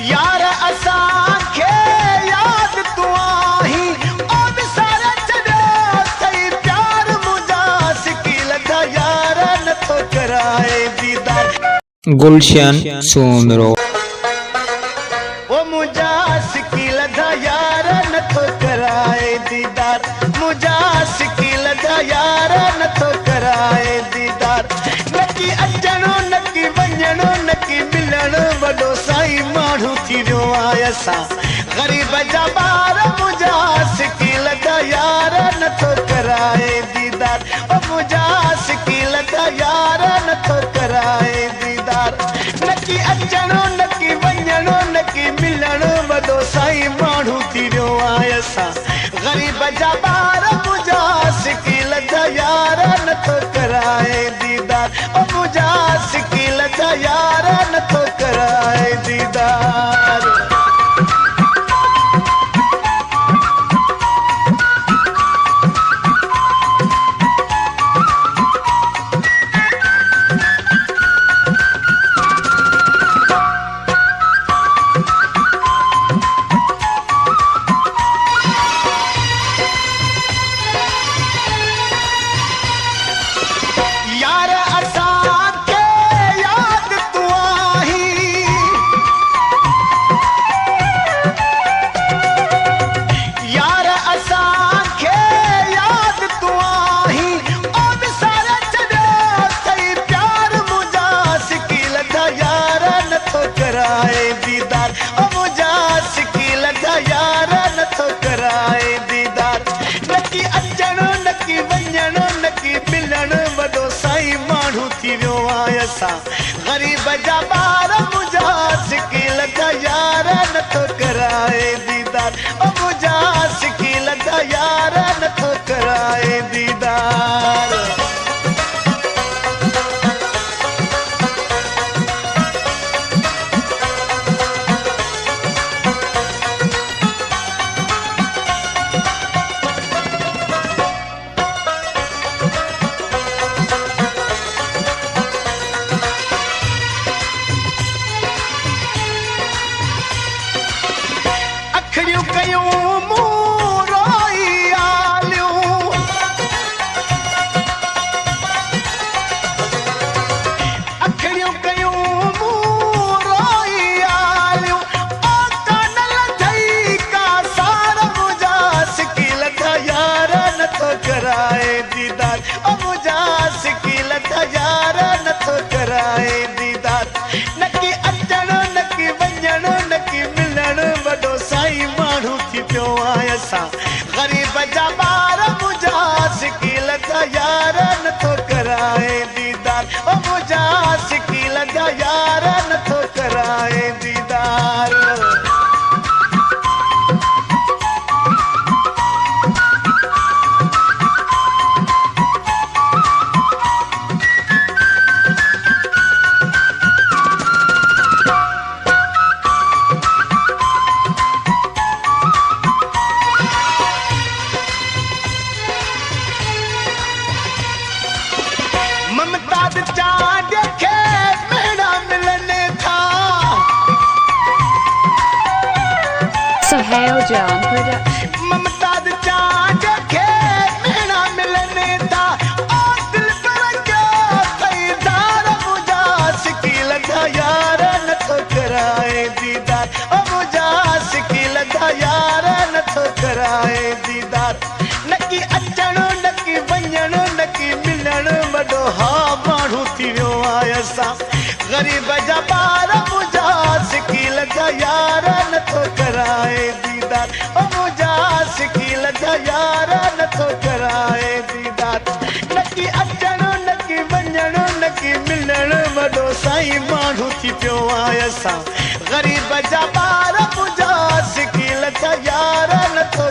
यार असांखे याद तू आही ओ विसारे छॾियो सही प्यार मुंहिंजा सिकील दा यार नथो कराए दीदार गुलशन सोमरो ओ मुंहिंजा सिकील दा यार नथो कराए दीदार मुंहिंजा सिकील दा यार नथो कराए दीदार नकी अचणो नकी वञणो नकी मिलणो वॾो साईं माण्हू थी वियो आहे असां ग़रीब जा ॿार मुंहिंजा सिकील दा यार नथो कराए दीदार ओ मुंहिंजा सिकील दा यार नथो कराए दीदार नकी अचणो नकी वञणो नकी मिलणो वॾो साईं माण्हू थी वियो आहे असां ग़रीब जा ॿार मुंहिंजा सिकील दा यार नथो कराए दीदार ओ मुंहिंजा सिकील दा यार नथो कराए दीदार यार असांखे याद तू आही यार असांखे याद तू आही ओ विसारे छॾियो सही प्यार मुंहिंजा सिकील दा यार नथो कराए दीदार ओ मुंहिंजा सिकील दा यार नथो कराए दीदार नकी अचणो नकी वञणो नकी मिलणो वॾो साईं माण्हू थी वियो आहे असां ग़रीब जा ॿार मुंहिंजा सिकील दा यार नथो कराए दीदार ओ मुंहिंजा सिकील दा यार नथो कराए दीदार अखड़ियूं कयूं मूं रोई आलियूं अखड़ियूं कयूं मूं रोई आलियूं ओ कानल थई का सार मुंहिंजा सिकील दा यार नथो कराए दीदार ओ मुंहिंजा सिकील दा यार नथो कराए दीदार नकी अचणो नकी वञणो नकी मिलणो वॾो साईं माण्हू थी पियो आहे असां ग़रीब जा ॿार मुंहिंजा सिकील दा यार नथो कराए दीदार ओ मुंहिंजा सिकील दा यार नथो कराए दीदार ममताज चांद खे मेरा मिलने था Sohail John Production. ममताज चांद खे मेरा मिलने था ओ दिल पर क्या खरीदार मुंहिंजा सिकील दा यार नथो कराए दीदार ओ मुंहिंजा सिकील दा यार नथो कराए दीदार नकी अचणो नकी वञणो नकी मिलणो वॾो हा माण्हू थी वियो आहे असां ग़रीब जा ॿार मुंहिंजा सिकील दा यार नथो कराए दीदार ओ मुंहिंजा सिकील दा यार नथो कराए दीदार नकी अचणो नकी वञणो नकी मिलणो वॾो साईं माण्हू थी पियो आहे असां ग़रीब जा ॿार मुंहिंजा सिकील दा यार नथो